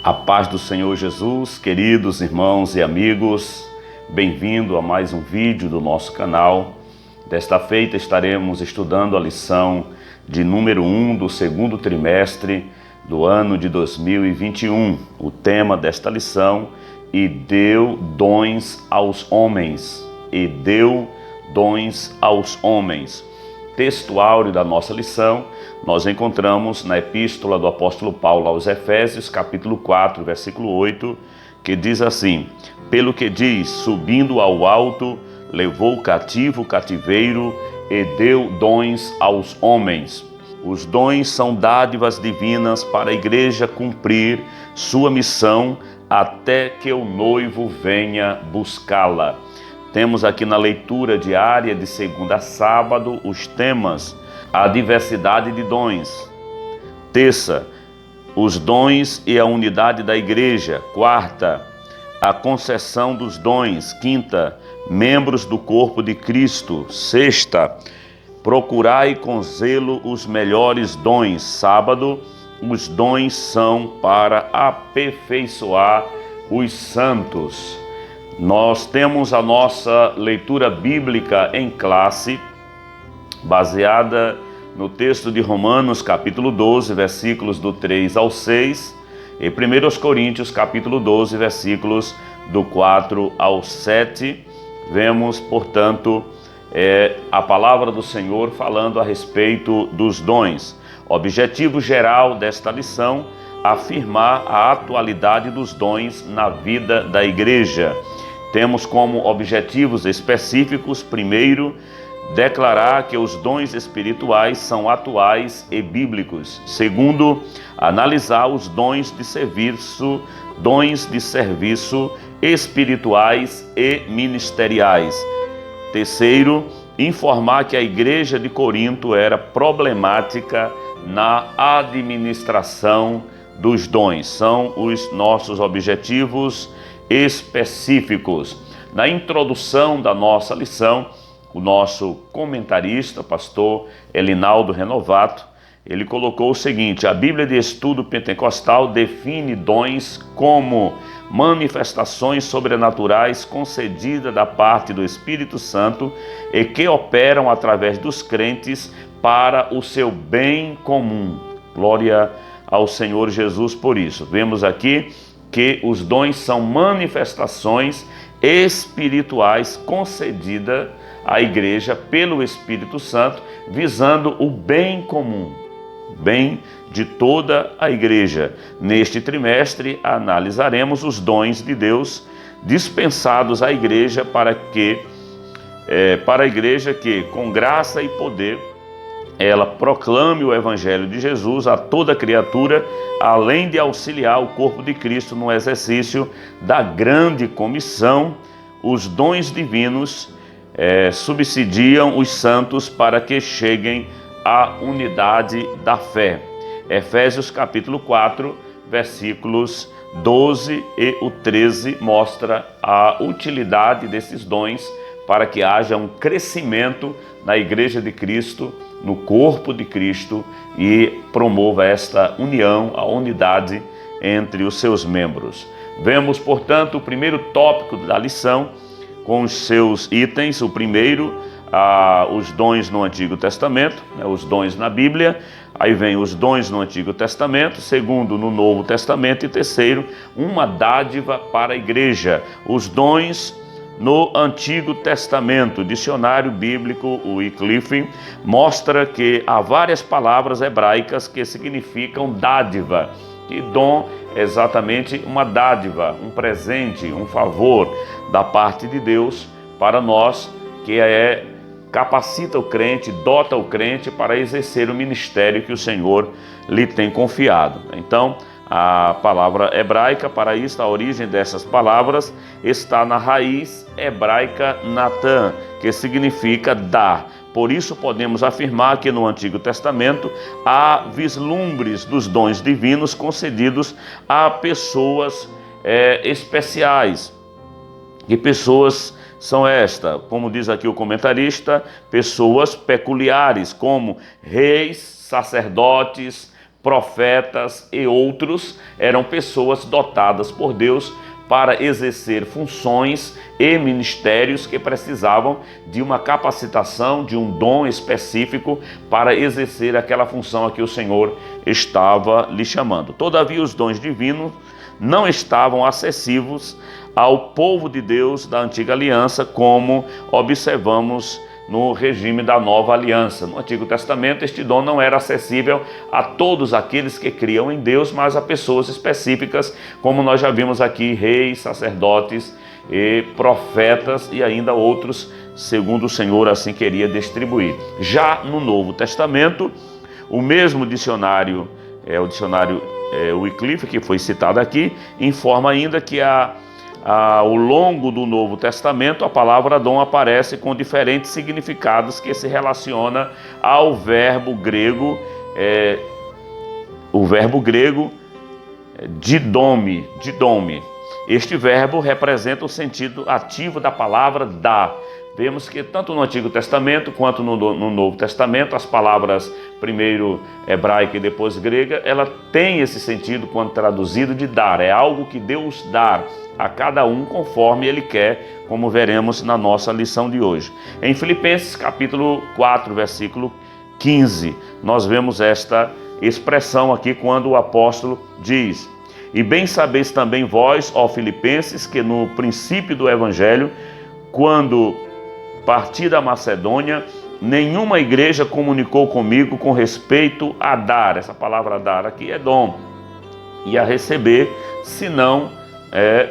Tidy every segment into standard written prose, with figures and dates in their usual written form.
A paz do Senhor Jesus, queridos irmãos e amigos, bem-vindo a mais um vídeo do nosso canal. Desta feita estaremos estudando a lição de número 1 do segundo trimestre do ano de 2021. O tema desta lição: e deu dons aos homens. E deu dons aos homens. Texto áureo da nossa lição nós encontramos na epístola do apóstolo Paulo aos Efésios, capítulo 4, versículo 8, que diz assim: pelo que diz, subindo ao alto, levou cativo o cativeiro e deu dons aos homens. Os dons são dádivas divinas para a igreja cumprir sua missão até que o noivo venha buscá-la. Temos aqui na leitura diária de segunda a sábado os temas: a diversidade de dons. Terça, os dons e a unidade da igreja. Quarta, a concessão dos dons. Quinta, membros do corpo de Cristo. Sexta, procurai com zelo os melhores dons. Sábado, os dons são para aperfeiçoar os santos. Nós temos a nossa leitura bíblica em classe, baseada no texto de Romanos, capítulo 12, versículos do 3 ao 6, e 1 Coríntios, capítulo 12, versículos do 4 ao 7. Vemos, portanto, a palavra do Senhor falando a respeito dos dons. Objetivo geral desta lição: afirmar a atualidade dos dons na vida da igreja. Temos como objetivos específicos: primeiro, declarar que os dons espirituais são atuais e bíblicos. Segundo, analisar os dons de serviço espirituais e ministeriais. Terceiro, informar que a igreja de Corinto era problemática na administração dos dons. São os nossos objetivos específicos. Na introdução da nossa lição, o nosso comentarista, pastor Elinaldo Renovato, ele colocou o seguinte: a Bíblia de Estudo Pentecostal define dons como manifestações sobrenaturais concedidas da parte do Espírito Santo e que operam através dos crentes para o seu bem comum. Glória ao Senhor Jesus por isso. Vemos aqui que os dons são manifestações espirituais concedidas à igreja pelo Espírito Santo, visando o bem comum, bem de toda a igreja. Neste trimestre analisaremos os dons de Deus dispensados à igreja para a igreja que, com graça e poder, ela proclame o Evangelho de Jesus a toda criatura, além de auxiliar o corpo de Cristo no exercício da grande comissão. Os dons divinos subsidiam os santos para que cheguem à unidade da fé. Efésios capítulo 4, versículos 12 e o 13 mostra a utilidade desses dons para que haja um crescimento na igreja de Cristo, no corpo de Cristo, e promova esta união, a unidade entre os seus membros. Vemos, portanto, o primeiro tópico da lição com os seus itens. O primeiro, os dons no Antigo Testamento, os dons na Bíblia. Aí vem os dons no Antigo Testamento. Segundo, no Novo Testamento. E terceiro, uma dádiva para a igreja. Os dons no Antigo Testamento. O dicionário bíblico, o Wycliffe, mostra que há várias palavras hebraicas que significam dádiva. E dom é exatamente uma dádiva, um presente, um favor da parte de Deus para nós, que capacita o crente, dota o crente para exercer o ministério que o Senhor lhe tem confiado. Então, a palavra hebraica para isso, a origem dessas palavras está na raiz hebraica Natan, que significa dar. Por isso podemos afirmar que no Antigo Testamento há vislumbres dos dons divinos concedidos a pessoas especiais. Que pessoas são estas? Como diz aqui o comentarista, pessoas peculiares, como reis, sacerdotes, profetas e outros eram pessoas dotadas por Deus para exercer funções e ministérios que precisavam de uma capacitação, de um dom específico para exercer aquela função a que o Senhor estava lhe chamando. Todavia, os dons divinos não estavam acessíveis ao povo de Deus da antiga aliança, como observamos no regime da nova aliança. No Antigo Testamento, este dom não era acessível a todos aqueles que criam em Deus, mas a pessoas específicas, como nós já vimos aqui, reis, sacerdotes e profetas e ainda outros, segundo o Senhor assim queria distribuir. Já no Novo Testamento, o mesmo dicionário, o dicionário Wycliffe, que foi citado aqui, informa ainda que ao longo do Novo Testamento, a palavra dom aparece com diferentes significados que se relaciona ao verbo grego, didome. Este verbo representa o sentido ativo da palavra dar. Vemos que tanto no Antigo Testamento quanto no Novo Testamento, as palavras primeiro hebraica e depois grega, ela tem esse sentido quando traduzido de dar. É algo que Deus dá a cada um conforme Ele quer, como veremos na nossa lição de hoje. Em Filipenses capítulo 4, versículo 15, nós vemos esta expressão aqui quando o apóstolo diz: "E bem sabeis também vós, ó Filipenses, que no princípio do Evangelho, quando parti da Macedônia, nenhuma igreja comunicou comigo com respeito a dar." Essa palavra dar aqui é dom. "E a receber, senão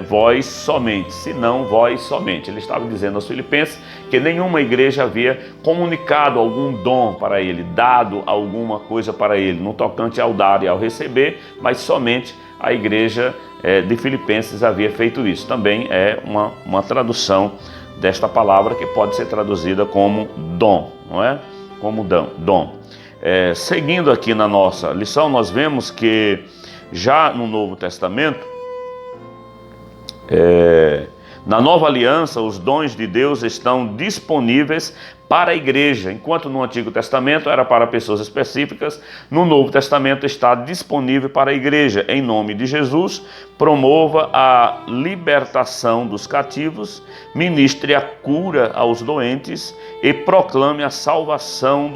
vós somente." Senão vós somente. Ele estava dizendo aos filipenses que nenhuma igreja havia comunicado algum dom para ele, dado alguma coisa para ele, no tocante ao dar e ao receber, mas somente a igreja de Filipenses havia feito isso. Também é uma tradução desta palavra que pode ser traduzida como dom, não é? Como dom. Seguindo aqui na nossa lição, nós vemos que já no Novo Testamento, na nova aliança, os dons de Deus estão disponíveis para a igreja. Enquanto no Antigo Testamento era para pessoas específicas, no Novo Testamento está disponível para a igreja. Em nome de Jesus, promova a libertação dos cativos, ministre a cura aos doentes e proclame a salvação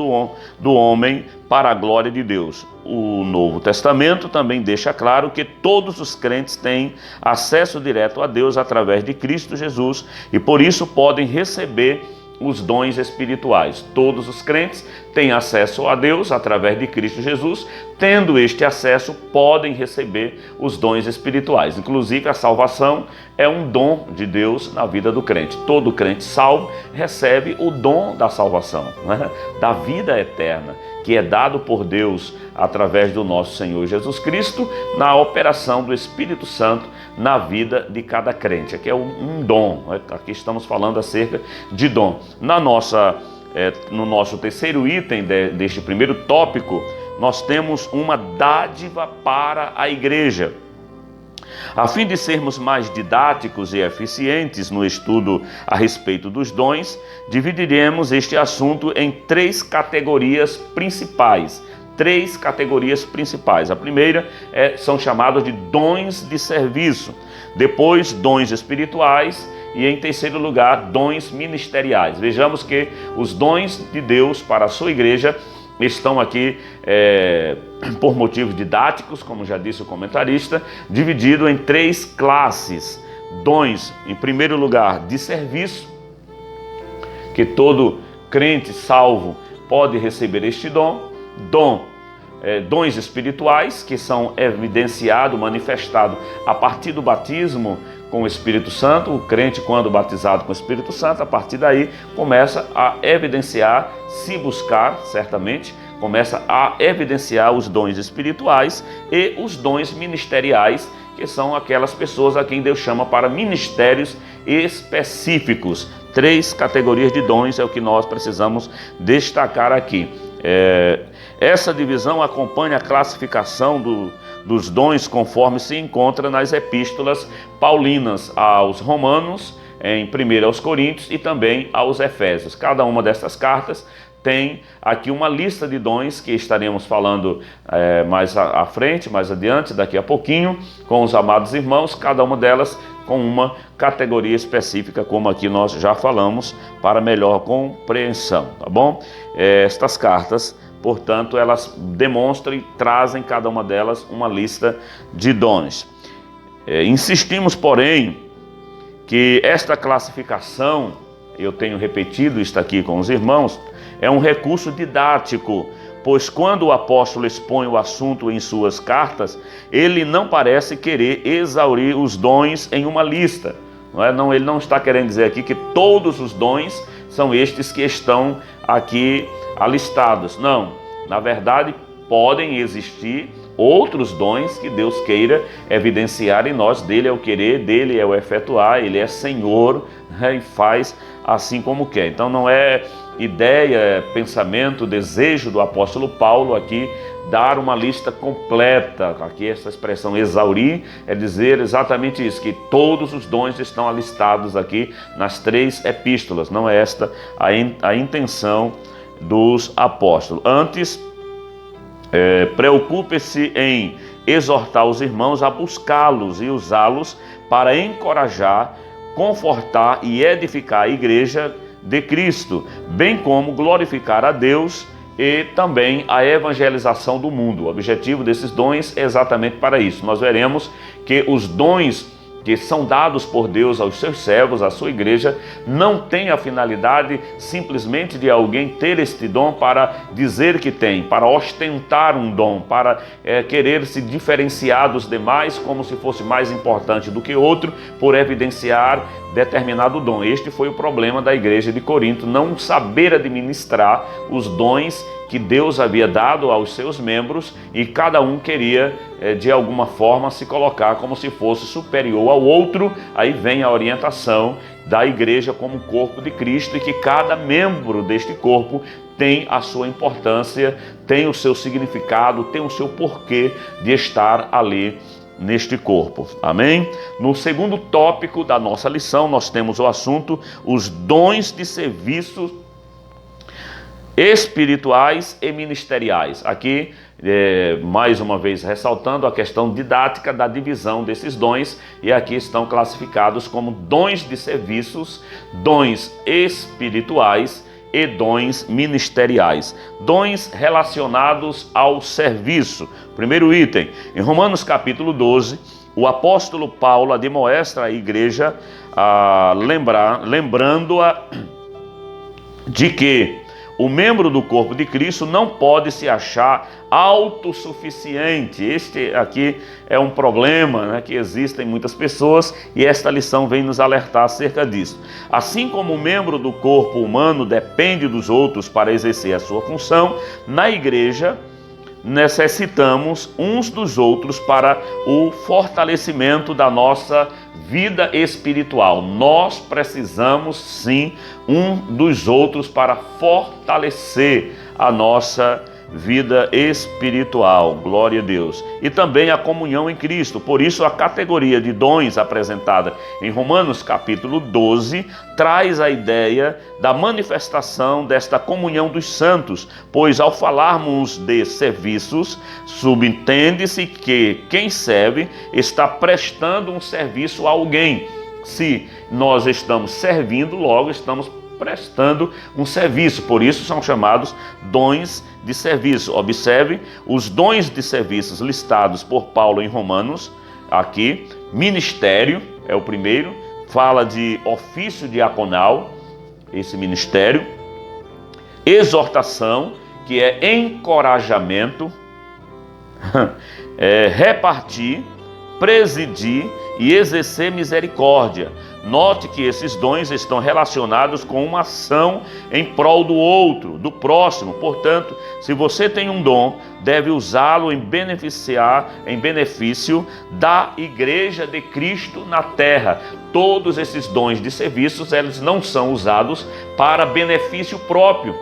do homem para a glória de Deus. O Novo Testamento também deixa claro que todos os crentes têm acesso direto a Deus através de Cristo Jesus e por isso podem receber os dons espirituais. Todos os crentes têm acesso a Deus através de Cristo Jesus. Tendo este acesso, podem receber os dons espirituais. Inclusive, a salvação é um dom de Deus na vida do crente. Todo crente salvo recebe o dom da salvação, né? Da vida eterna, que é dado por Deus através do nosso Senhor Jesus Cristo, na operação do Espírito Santo na vida de cada crente. Aqui é um dom, né? Aqui estamos falando acerca de dom. No nosso terceiro item deste primeiro tópico, nós temos uma dádiva para a igreja. A fim de sermos mais didáticos e eficientes no estudo a respeito dos dons, dividiremos este assunto em três categorias principais. A primeira são chamados de dons de serviço, depois dons espirituais e, em terceiro lugar, dons ministeriais. Vejamos que os dons de Deus para a sua igreja estão aqui por motivos didáticos, como já disse o comentarista, dividido em três classes. Dons, em primeiro lugar, de serviço, que todo crente salvo pode receber este dom. Dons espirituais, que são evidenciados, manifestados a partir do batismo com o Espírito Santo. O crente, quando batizado com o Espírito Santo, a partir daí começa a evidenciar, se buscar, certamente, começa a evidenciar os dons espirituais e os dons ministeriais, que são aquelas pessoas a quem Deus chama para ministérios específicos. Três categorias de dons é o que nós precisamos destacar aqui. Essa divisão acompanha a classificação dos dons conforme se encontra nas epístolas paulinas aos Romanos, em 1 aos Coríntios e também aos Efésios. Cada uma dessas cartas tem aqui uma lista de dons que estaremos falando mais à frente, mais adiante, daqui a pouquinho, com os amados irmãos, cada uma delas com uma categoria específica, como aqui nós já falamos, para melhor compreensão, tá bom? Estas cartas, portanto, elas demonstram e trazem cada uma delas uma lista de dons. Insistimos, porém, que esta classificação, eu tenho repetido isso aqui com os irmãos, é um recurso didático, pois quando o apóstolo expõe o assunto em suas cartas, ele não parece querer exaurir os dons em uma lista. Não, ele não está querendo dizer aqui que todos os dons são estes que estão aqui alistados. Não, na verdade podem existir outros dons que Deus queira evidenciar em nós. Dele é o querer, dele é o efetuar, ele é Senhor, né, e faz assim como quer. Então não é ideia, pensamento, desejo do apóstolo Paulo aqui dar uma lista completa. Aqui essa expressão exaurir é dizer exatamente isso, que todos os dons estão alistados aqui nas 3 epístolas. Não é esta a intenção dos apóstolos. Antes, preocupe-se em exortar os irmãos a buscá-los e usá-los para encorajar, confortar e edificar a igreja de Cristo, bem como glorificar a Deus e também a evangelização do mundo. O objetivo desses dons é exatamente para isso. Nós veremos que os dons que são dados por Deus aos seus servos, à sua igreja, não tem a finalidade simplesmente de alguém ter este dom para dizer que tem, para ostentar um dom, para querer se diferenciar dos demais como se fosse mais importante do que outro por evidenciar determinado dom. Este foi o problema da igreja de Corinto, não saber administrar os dons que Deus havia dado aos seus membros, e cada um queria de alguma forma se colocar como se fosse superior ao outro. Aí vem a orientação da igreja como corpo de Cristo, e que cada membro deste corpo tem a sua importância, tem o seu significado, tem o seu porquê de estar ali neste corpo. Amém? No segundo tópico da nossa lição, nós temos o assunto: os dons de serviço espirituais e ministeriais. Aqui, mais uma vez, ressaltando a questão didática da divisão desses dons, e aqui estão classificados como dons de serviços, dons espirituais e dons ministeriais. Dons relacionados ao serviço. Primeiro item, em Romanos capítulo 12, o apóstolo Paulo admoesta a igreja, lembrando-a de que o membro do corpo de Cristo não pode se achar autossuficiente. Este aqui é um problema, né, que existe em muitas pessoas, e esta lição vem nos alertar acerca disso. Assim como o membro do corpo humano depende dos outros para exercer a sua função, na igreja necessitamos uns dos outros para o fortalecimento da nossa vida espiritual. Nós precisamos sim um dos outros para fortalecer a nossa vida espiritual, glória a Deus, e também a comunhão em Cristo. Por isso a categoria de dons apresentada em Romanos capítulo 12 traz a ideia da manifestação desta comunhão dos santos, pois ao falarmos de serviços, subentende-se que quem serve está prestando um serviço a alguém. Se nós estamos servindo, logo estamos prestando um serviço, por isso são chamados dons de serviço. Observe os dons de serviços listados por Paulo em Romanos. Aqui, ministério é o primeiro, fala de ofício diaconal, esse ministério. Exortação, que é encorajamento. Repartir, presidir e exercer misericórdia. Note que esses dons estão relacionados com uma ação em prol do outro, do próximo. Portanto, se você tem um dom, deve usá-lo em benefício da igreja de Cristo na terra. Todos esses dons de serviços, eles não são usados para benefício próprio.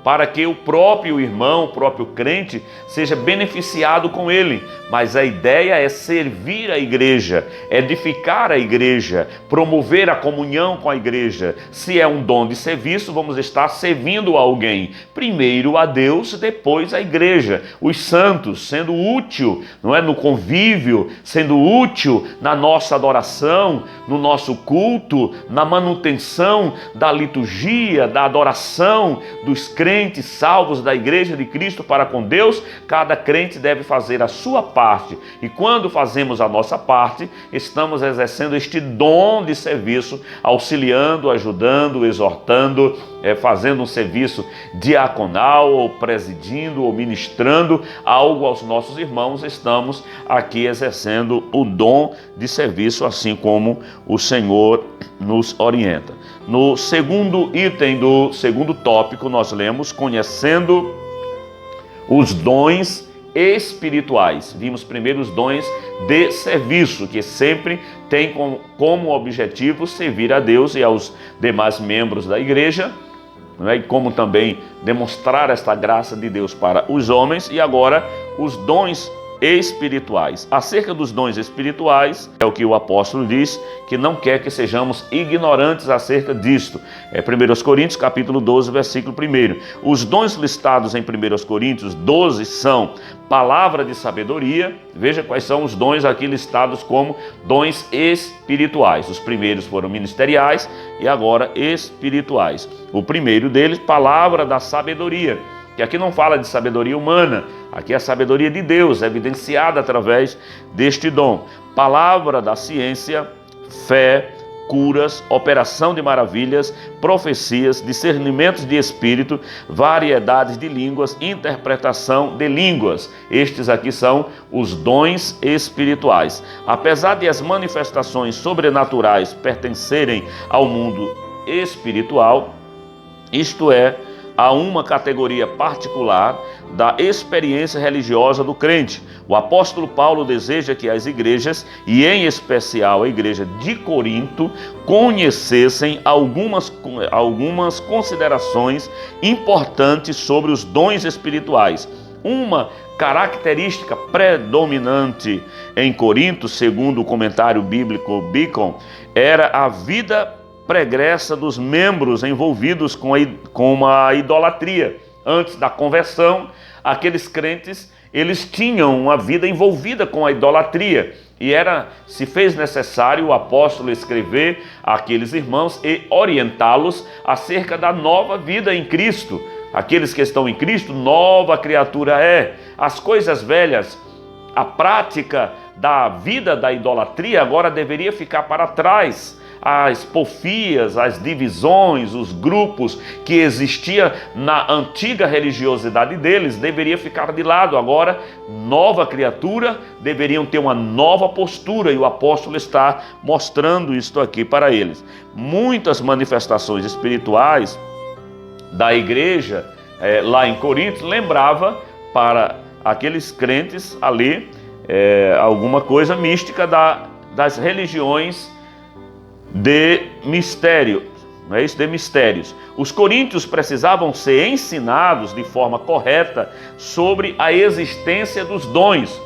para que o próprio irmão, o próprio crente, seja beneficiado com ele. Mas a ideia é servir a igreja, edificar a igreja, promover a comunhão com a igreja. Se é um dom de serviço, vamos estar servindo a alguém. Primeiro a Deus, depois a igreja. Os santos, sendo útil, não é, no convívio, sendo útil na nossa adoração, no nosso culto, na manutenção da liturgia, da adoração dos crentes salvos da igreja de Cristo para com Deus. Cada crente deve fazer a sua parte, e quando fazemos a nossa parte, estamos exercendo este dom de serviço, auxiliando, ajudando, exortando, fazendo um serviço diaconal, ou presidindo, ou ministrando algo aos nossos irmãos. Estamos aqui exercendo o dom de serviço, assim como o Senhor nos orienta. No segundo item do segundo tópico, nós lemos conhecendo os dons espirituais. Vimos primeiro os dons de serviço, que sempre tem como objetivo servir a Deus e aos demais membros da igreja, e como também demonstrar esta graça de Deus para os homens. E agora os dons espirituais. Acerca dos dons espirituais, é o que o apóstolo diz, que não quer que sejamos ignorantes acerca disto. 1 Coríntios capítulo 12, versículo 1. Os dons listados em 1 Coríntios 12 são palavra de sabedoria. Veja quais são os dons aqui listados como dons espirituais. Os primeiros foram ministeriais e agora espirituais. O primeiro deles, palavra da sabedoria, que aqui não fala de sabedoria humana, aqui é a sabedoria de Deus, evidenciada através deste dom. Palavra da ciência, fé, curas, operação de maravilhas, profecias, discernimentos de espírito, variedades de línguas, interpretação de línguas. Estes aqui são os dons espirituais. Apesar de as manifestações sobrenaturais pertencerem ao mundo espiritual, isto é, a uma categoria particular da experiência religiosa do crente. O apóstolo Paulo deseja que as igrejas, e em especial a igreja de Corinto, conhecessem algumas considerações importantes sobre os dons espirituais. Uma característica predominante em Corinto, segundo o comentário bíblico Beacon, era a vida pregressa dos membros envolvidos com uma idolatria. Antes da conversão, aqueles crentes, eles tinham uma vida envolvida com a idolatria, e se fez necessário o apóstolo escrever àqueles irmãos e orientá-los acerca da nova vida em Cristo. Aqueles que estão em Cristo, nova criatura é. As coisas velhas, a prática da vida da idolatria agora deveria ficar para trás. As porfias, as divisões, os grupos que existiam na antiga religiosidade deles deveria ficar de lado. Agora, nova criatura, deveriam ter uma nova postura, e o apóstolo está mostrando isto aqui para eles. Muitas manifestações espirituais da igreja lá em Corinto lembrava para aqueles crentes ali alguma coisa mística das religiões de mistério, não é isso? De mistérios. Os coríntios precisavam ser ensinados de forma correta sobre a existência dos dons.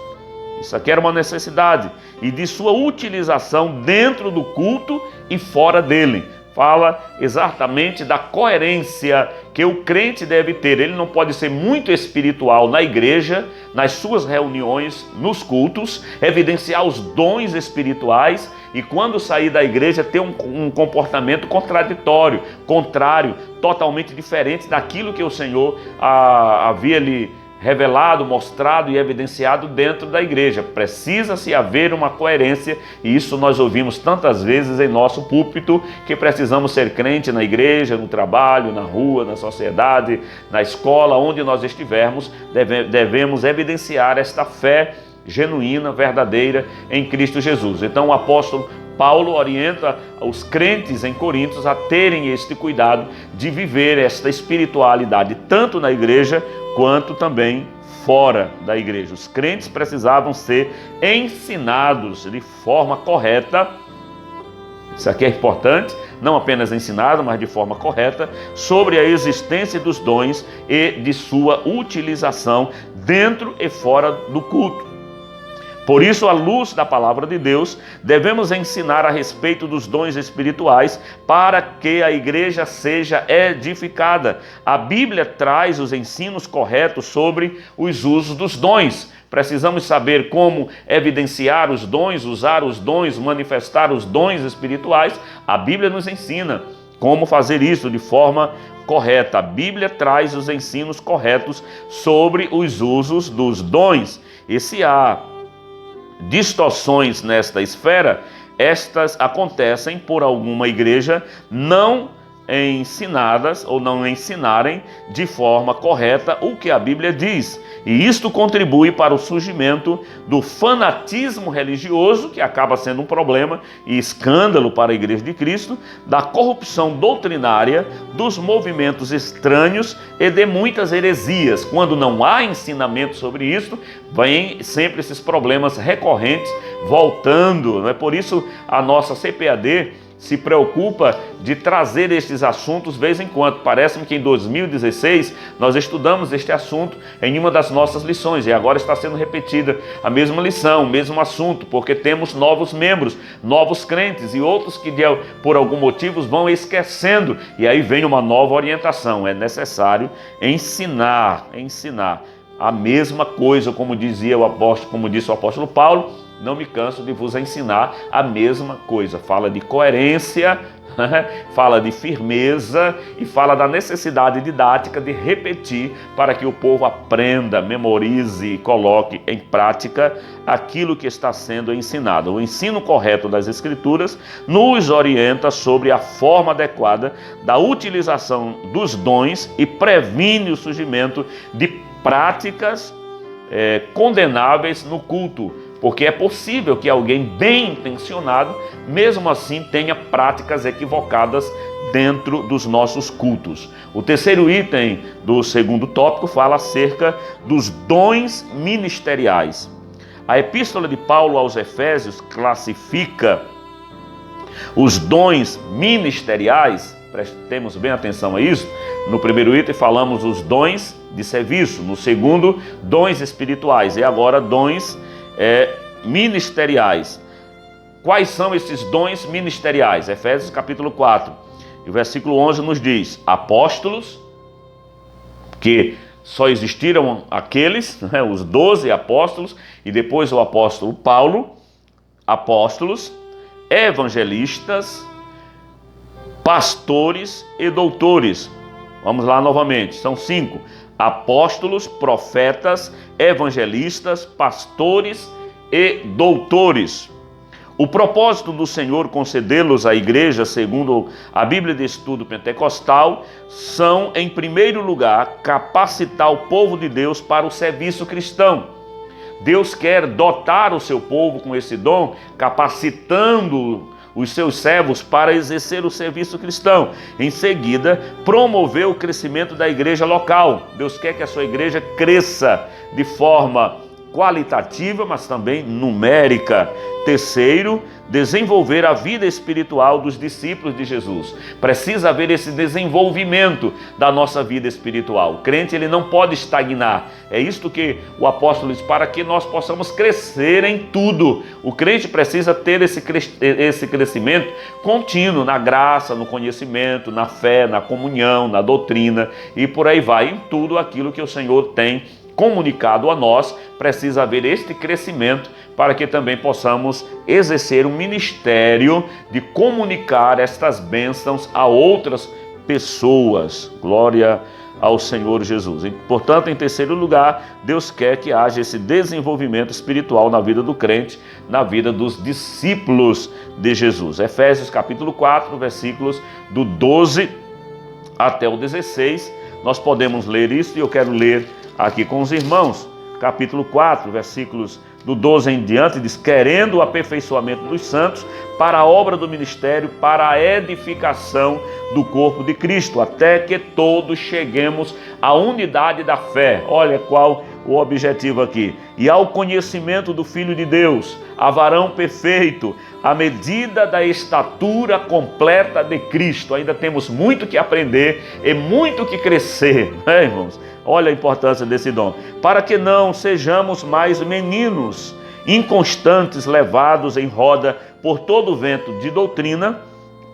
Isso aqui era uma necessidade, e de sua utilização dentro do culto e fora dele. Fala exatamente da coerência que o crente deve ter. Ele não pode ser muito espiritual na igreja, nas suas reuniões, nos cultos, evidenciar os dons espirituais, e quando sair da igreja ter um comportamento contraditório, contrário, totalmente diferente daquilo que o Senhor havia lhe revelado, mostrado e evidenciado dentro da igreja. Precisa-se haver uma coerência, e isso nós ouvimos tantas vezes em nosso púlpito, que precisamos ser crente na igreja, no trabalho, na rua, na sociedade, na escola, onde nós estivermos, devemos evidenciar esta fé genuína, verdadeira em Cristo Jesus. Então o apóstolo Paulo orienta os crentes em Coríntios a terem este cuidado de viver esta espiritualidade tanto na igreja quanto também fora da igreja. Os crentes precisavam ser ensinados de forma correta isso aqui é importante, não apenas ensinado, mas de forma correta, sobre a existência dos dons e de sua utilização dentro e fora do culto. Por isso, à luz da palavra de Deus, devemos ensinar a respeito dos dons espirituais para que a igreja seja edificada. A Bíblia traz os ensinos corretos sobre os usos dos dons. Precisamos saber como evidenciar os dons, usar os dons, manifestar os dons espirituais. A Bíblia nos ensina como fazer isso de forma correta. A Bíblia traz os ensinos corretos sobre os usos dos dons. E se há distorções nesta esfera, estas acontecem por alguma igreja não ensinadas ou não ensinarem de forma correta o que a Bíblia diz. E isto contribui para o surgimento do fanatismo religioso, que acaba sendo um problema e escândalo para a Igreja de Cristo, da corrupção doutrinária, dos movimentos estranhos e de muitas heresias. Quando não há ensinamento sobre isso, vêm sempre esses problemas recorrentes voltando. Não é? Por isso a nossa CPAD se preocupa de trazer estes assuntos de vez em quando. Parece-me que em 2016 nós estudamos este assunto em uma das nossas lições e agora está sendo repetida a mesma lição, o mesmo assunto, porque temos novos membros, novos crentes e outros que por algum motivo vão esquecendo, e aí vem uma nova orientação. É necessário ensinar a mesma coisa, como disse o apóstolo Paulo. Não me canso de vos ensinar a mesma coisa. Fala de coerência, fala de firmeza e fala da necessidade didática de repetir para que o povo aprenda, memorize e coloque em prática aquilo que está sendo ensinado. O ensino correto das Escrituras nos orienta sobre a forma adequada da utilização dos dons e previne o surgimento de práticas condenáveis no culto. Porque é possível que alguém bem intencionado, mesmo assim, tenha práticas equivocadas dentro dos nossos cultos. O terceiro item do segundo tópico fala acerca dos dons ministeriais. A epístola de Paulo aos Efésios classifica os dons ministeriais. Prestemos bem atenção a isso. No primeiro item falamos os dons de serviço, no segundo, dons espirituais, e agora dons ministeriais. Quais são esses dons ministeriais? Efésios capítulo 4, e o versículo 11 nos diz: apóstolos, que só existiram aqueles, os 12 apóstolos, e depois o apóstolo Paulo, apóstolos, evangelistas, pastores e doutores. Vamos lá novamente, são 5: apóstolos, profetas, evangelistas, pastores e doutores. O propósito do Senhor concedê-los à igreja, segundo a Bíblia de Estudo Pentecostal, são, em primeiro lugar, capacitar o povo de Deus para o serviço cristão. Deus quer dotar o seu povo com esse dom, capacitando os seus servos para exercer o serviço cristão. Em seguida, promover o crescimento da igreja local. Deus quer que a sua igreja cresça de forma qualitativa, mas também numérica. Terceiro, desenvolver a vida espiritual dos discípulos de Jesus. Precisa haver esse desenvolvimento da nossa vida espiritual. O crente, ele não pode estagnar. É isto que o apóstolo diz, para que nós possamos crescer em tudo. O crente precisa ter esse crescimento contínuo na graça, no conhecimento, na fé, na comunhão, na doutrina e por aí vai, em tudo aquilo que o Senhor tem comunicado a nós. Precisa haver este crescimento para que também possamos exercer um ministério de comunicar estas bênçãos a outras pessoas. Glória ao Senhor Jesus. E, portanto, em terceiro lugar, Deus quer que haja esse desenvolvimento espiritual na vida do crente, na vida dos discípulos de Jesus. Efésios capítulo 4, versículos do 12 até o 16. Nós podemos ler isso e eu quero ler aqui com os irmãos. Capítulo 4, versículos do 12 em diante, diz: querendo o aperfeiçoamento dos santos para a obra do ministério, para a edificação do corpo de Cristo, até que todos cheguemos à unidade da fé. Olha qual o objetivo aqui. E ao conhecimento do Filho de Deus, a varão perfeito, à medida da estatura completa de Cristo. Ainda temos muito que aprender e muito que crescer, né, irmãos? Olha a importância desse dom. Para que não sejamos mais meninos, inconstantes, levados em roda por todo o vento de doutrina,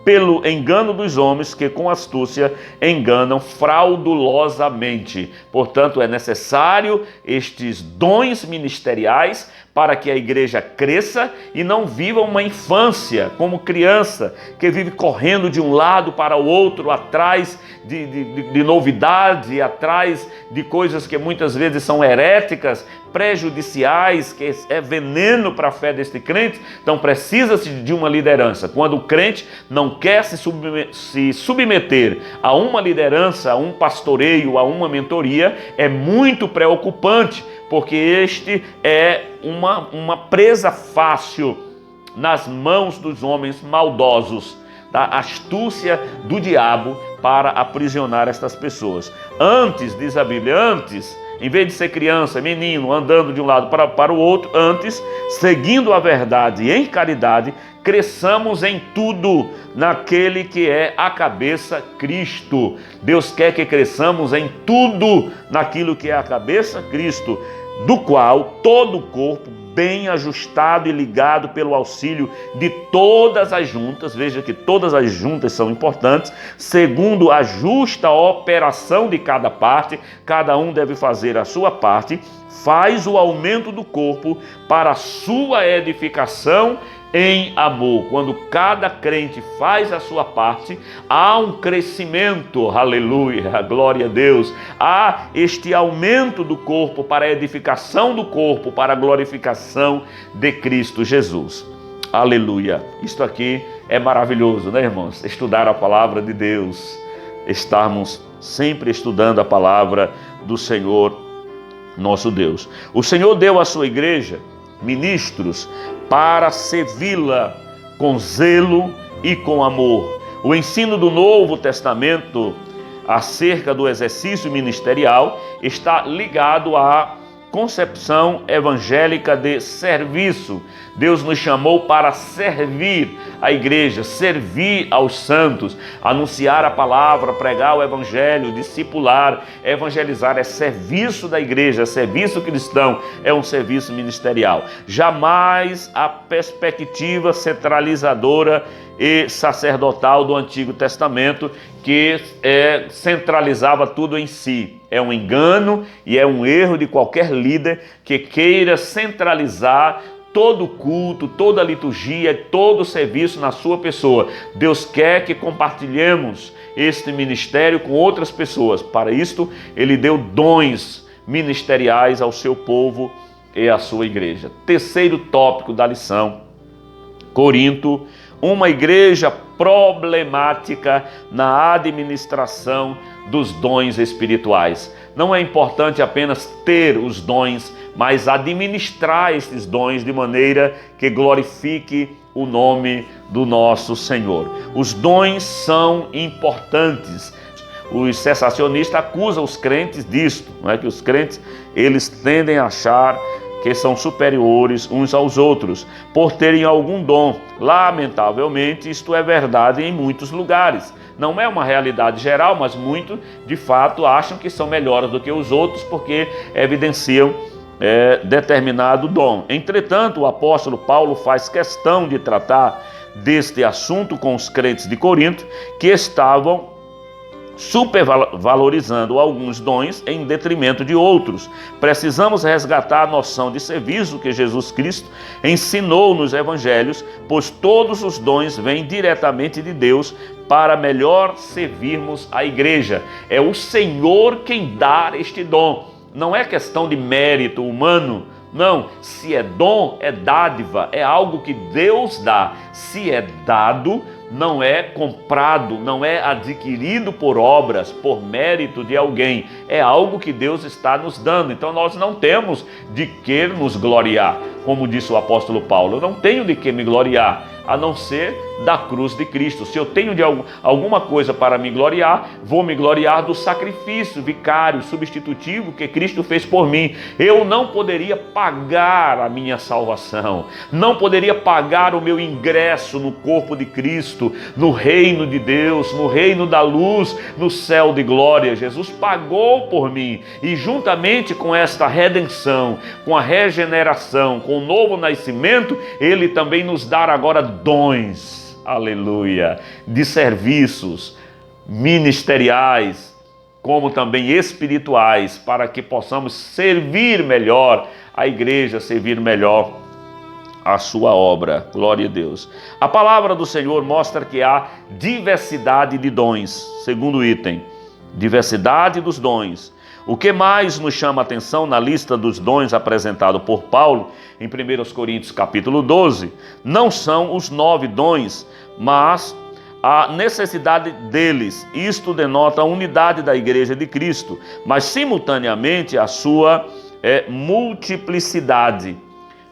pelo engano dos homens que com astúcia enganam fraudulosamente. Portanto, é necessário estes dons ministeriais para que a igreja cresça e não viva uma infância como criança, que vive correndo de um lado para o outro, atrás de novidade, atrás de coisas que muitas vezes são heréticas, prejudiciais, que é veneno para a fé deste crente. Então precisa-se de uma liderança. Quando o crente não quer se submeter a uma liderança, a um pastoreio, a uma mentoria, é muito preocupante, porque este é uma presa fácil nas mãos dos homens maldosos, da astúcia do diabo para aprisionar estas pessoas. Antes, diz a Bíblia, em vez de ser criança, menino, andando de um lado para o outro, antes, seguindo a verdade em caridade, cresçamos em tudo naquele que é a cabeça, Cristo. Deus quer que cresçamos em tudo naquilo que é a cabeça, Cristo, do qual todo o corpo, bem ajustado e ligado pelo auxílio de todas as juntas, veja que todas as juntas são importantes, segundo a justa operação de cada parte, cada um deve fazer a sua parte, faz o aumento do corpo para a sua edificação em amor. Quando cada crente faz a sua parte, há um crescimento, aleluia, glória a Deus, há este aumento do corpo para a edificação do corpo, para a glorificação de Cristo Jesus. Aleluia. Isto aqui é maravilhoso, né, irmãos? Estudar a palavra de Deus, estarmos sempre estudando a palavra do Senhor, nosso Deus. O Senhor deu à sua igreja ministros para servi-la com zelo e com amor. O ensino do Novo Testamento acerca do exercício ministerial está ligado à concepção evangélica de serviço. Deus nos chamou para servir a igreja, servir aos santos, anunciar a palavra, pregar o evangelho, discipular, evangelizar. É serviço da igreja, é serviço cristão, é um serviço ministerial. Jamais a perspectiva centralizadora e sacerdotal do Antigo Testamento, que centralizava tudo em si. É um engano e é um erro de qualquer líder que queira centralizar todo o culto, toda a liturgia, todo o serviço na sua pessoa. Deus quer que compartilhemos este ministério com outras pessoas. Para isto, Ele deu dons ministeriais ao seu povo e à sua igreja. Terceiro tópico da lição: Corinto, uma igreja problemática na administração dos dons espirituais. Não é importante apenas ter os dons, mas administrar esses dons de maneira que glorifique o nome do nosso Senhor. Os dons são importantes. Os cessacionistas acusam os crentes disto, não é? Que os crentes, eles tendem a achar que são superiores uns aos outros, por terem algum dom. Lamentavelmente, isto é verdade em muitos lugares. Não é uma realidade geral, mas muitos, de fato, acham que são melhores do que os outros, porque evidenciam determinado dom. Entretanto, o apóstolo Paulo faz questão de tratar deste assunto com os crentes de Corinto, que estavam supervalorizando alguns dons em detrimento de outros. Precisamos resgatar a noção de serviço que Jesus Cristo ensinou nos evangelhos, pois todos os dons vêm diretamente de Deus para melhor servirmos a igreja. É o Senhor quem dá este dom. Não é questão de mérito humano. Não, se é dom, é dádiva, é algo que Deus dá. Se é dado, não é comprado, não é adquirido por obras, por mérito de alguém. É algo que Deus está nos dando. Então nós não temos de que nos gloriar. Como disse o apóstolo Paulo, eu não tenho de que me gloriar. a não ser da cruz de Cristo. Se eu tenho de alguma coisa para me gloriar, vou me gloriar do sacrifício vicário, substitutivo que Cristo fez por mim. Eu não poderia pagar a minha salvação, não poderia pagar o meu ingresso no corpo de Cristo, no reino de Deus, no reino da luz, no céu de glória. Jesus pagou por mim, e juntamente com esta redenção, com a regeneração, com o novo nascimento, Ele também nos dá agora dons, aleluia, de serviços ministeriais, como também espirituais, para que possamos servir melhor a igreja, servir melhor a sua obra. Glória a Deus. A palavra do Senhor mostra que há diversidade de dons. Segundo item, diversidade dos dons. O que mais nos chama a atenção na lista dos dons apresentado por Paulo em 1 Coríntios capítulo 12, não são os 9 dons, mas a necessidade deles. Isto denota a unidade da igreja de Cristo, mas simultaneamente a sua multiplicidade.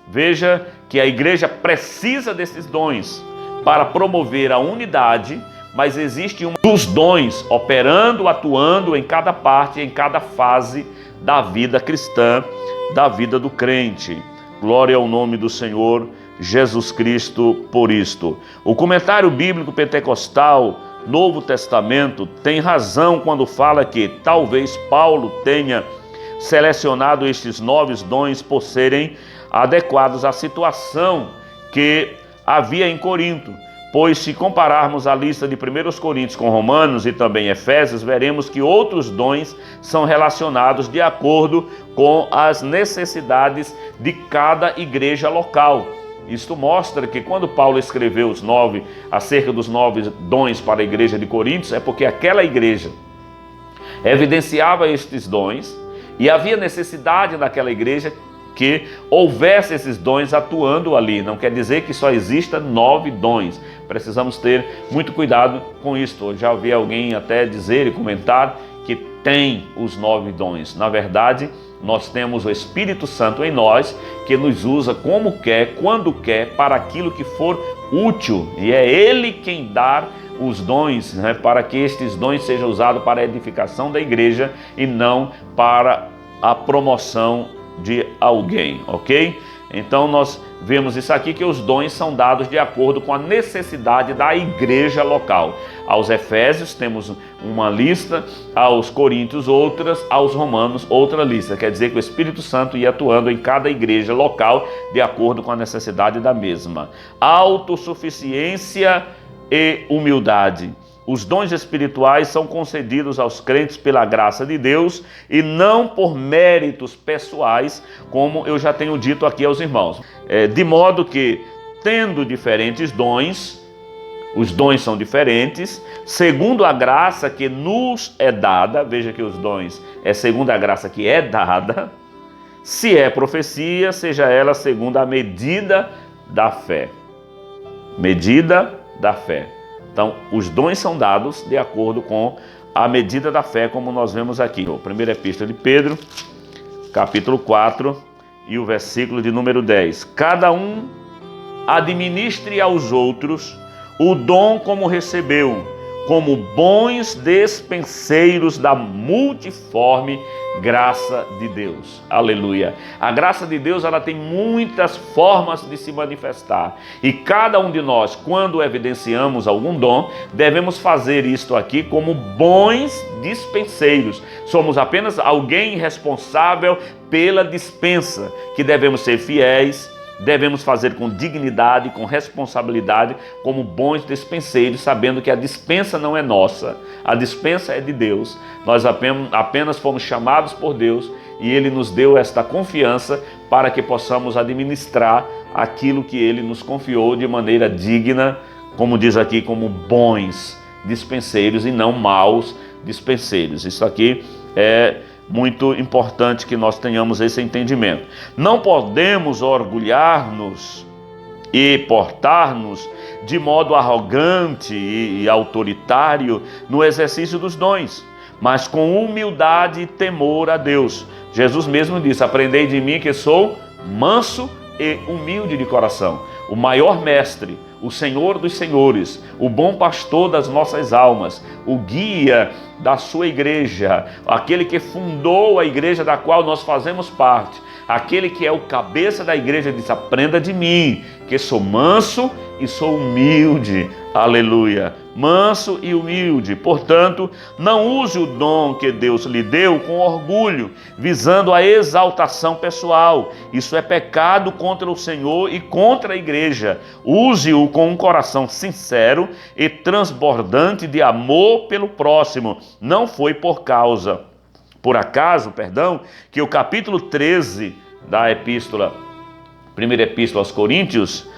Veja que a igreja precisa desses dons para promover a unidade, mas existe um dos dons operando, atuando em cada parte, em cada fase da vida cristã, da vida do crente. Glória ao nome do Senhor Jesus Cristo por isto. O comentário bíblico pentecostal, Novo Testamento, tem razão quando fala que talvez Paulo tenha selecionado estes 9 dons por serem adequados à situação que havia em Corinto. Pois se compararmos a lista de 1 Coríntios com Romanos e também Efésios, veremos que outros dons são relacionados de acordo com as necessidades de cada igreja local. Isto mostra que quando Paulo escreveu acerca dos 9 dons para a igreja de Coríntios, é porque aquela igreja evidenciava estes dons e havia necessidade naquela igreja que houvesse esses dons atuando ali. Não quer dizer que só exista 9 dons. Precisamos ter muito cuidado com isto. Eu já ouvi alguém até dizer e comentar que tem os 9 dons. Na verdade, nós temos o Espírito Santo em nós, que nos usa como quer, quando quer, para aquilo que for útil. E é Ele quem dá os dons, para que estes dons sejam usados para a edificação da igreja e não para a promoção de alguém, ok? Então nós vemos isso aqui, que os dons são dados de acordo com a necessidade da igreja local. Aos Efésios temos uma lista, aos Coríntios outras, aos Romanos outra lista. Quer dizer que o Espírito Santo ia atuando em cada igreja local de acordo com a necessidade da mesma. Autossuficiência e humildade. Os dons espirituais são concedidos aos crentes pela graça de Deus e não por méritos pessoais, como eu já tenho dito aqui aos irmãos. De modo que, tendo diferentes dons, os dons são diferentes, segundo a graça que nos é dada. Veja que os dons é segundo a graça que é dada. Se é profecia, seja ela segundo a medida da fé. Medida da fé. Então, os dons são dados de acordo com a medida da fé, como nós vemos aqui. Primeira Epístola de Pedro, capítulo 4, e o versículo de número 10. Cada um administre aos outros o dom como recebeu, como bons despenseiros da multiforme graça de Deus. Aleluia. A graça de Deus, ela tem muitas formas de se manifestar. E cada um de nós, quando evidenciamos algum dom, devemos fazer isto aqui como bons dispenseiros. Somos apenas alguém responsável pela dispensa, que devemos ser fiéis, devemos fazer com dignidade, com responsabilidade, como bons dispenseiros, sabendo que a dispensa não é nossa, a dispensa é de Deus. Nós apenas fomos chamados por Deus e Ele nos deu esta confiança para que possamos administrar aquilo que Ele nos confiou de maneira digna, como diz aqui, como bons dispenseiros e não maus dispenseiros. Isso aqui é muito importante que nós tenhamos esse entendimento. Não podemos orgulhar-nos e portar-nos de modo arrogante e autoritário no exercício dos dons, mas com humildade e temor a Deus. Jesus mesmo disse: aprendei de mim que sou manso e humilde de coração. O maior mestre, o Senhor dos senhores, o bom pastor das nossas almas, o guia da sua igreja, aquele que fundou a igreja da qual nós fazemos parte, aquele que é o cabeça da igreja, diz: aprenda de mim, que sou manso e sou humilde. Aleluia! Manso e humilde. Portanto, não use o dom que Deus lhe deu com orgulho, visando a exaltação pessoal. Isso é pecado contra o Senhor e contra a igreja. Use-o com um coração sincero e transbordante de amor pelo próximo. Não foi por acaso, que o capítulo 13 da primeira epístola aos Coríntios,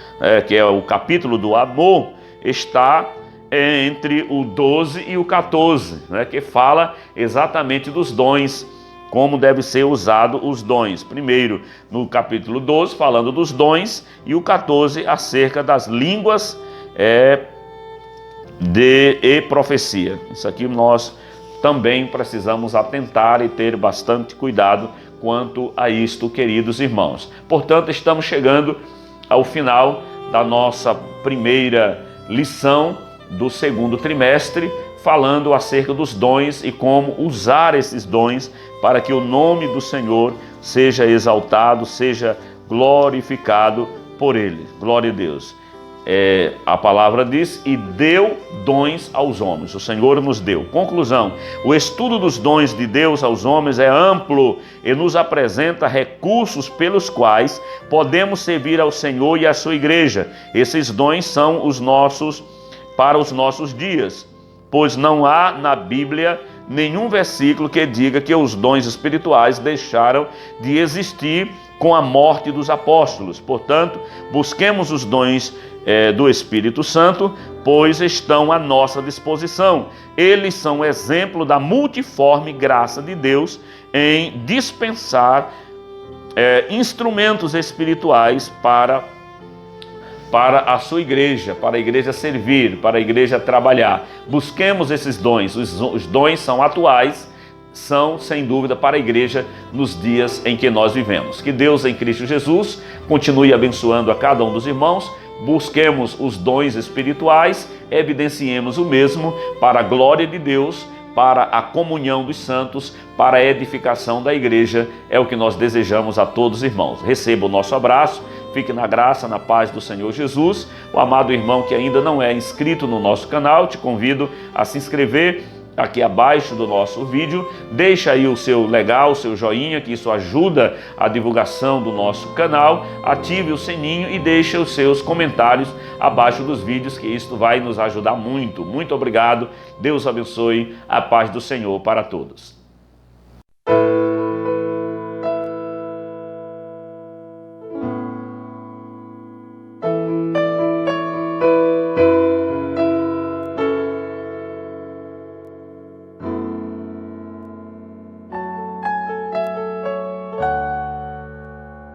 que é o capítulo do amor, está entre o 12 e o 14, que fala exatamente dos dons, como deve ser usado os dons. Primeiro, no capítulo 12, falando dos dons, e o 14, acerca das línguas e profecia. Isso aqui nós também precisamos atentar e ter bastante cuidado quanto a isto, queridos irmãos. Portanto, estamos chegando ao final da nossa primeira lição do segundo trimestre, falando acerca dos dons e como usar esses dons para que o nome do Senhor seja exaltado, seja glorificado por ele. Glória a Deus. A palavra diz: e deu dons aos homens. O Senhor nos deu. Conclusão: o estudo dos dons de Deus aos homens é amplo e nos apresenta recursos pelos quais podemos servir ao Senhor e à sua igreja. Esses dons são para os nossos dias, pois não há na Bíblia nenhum versículo que diga que os dons espirituais deixaram de existir com a morte dos apóstolos. Portanto, busquemos os dons do Espírito Santo, pois estão à nossa disposição. Eles são exemplo da multiforme graça de Deus em dispensar instrumentos espirituais para a sua igreja, para a igreja servir, para a igreja trabalhar. Busquemos esses dons. Os dons são atuais, são sem dúvida para a igreja nos dias em que nós vivemos. Que Deus em Cristo Jesus continue abençoando a cada um dos irmãos. Busquemos os dons espirituais, evidenciemos o mesmo para a glória de Deus, para a comunhão dos santos, para a edificação da igreja. É o que nós desejamos a todos os irmãos. Receba o nosso abraço, fique na graça, na paz do Senhor Jesus. O amado irmão que ainda não é inscrito no nosso canal, te convido a se inscrever aqui abaixo do nosso vídeo. Deixa aí o seu legal, o seu joinha, que isso ajuda a divulgação do nosso canal. Ative o sininho e deixe os seus comentários abaixo dos vídeos, que isso vai nos ajudar muito. Muito obrigado. Deus abençoe. A paz do Senhor para todos.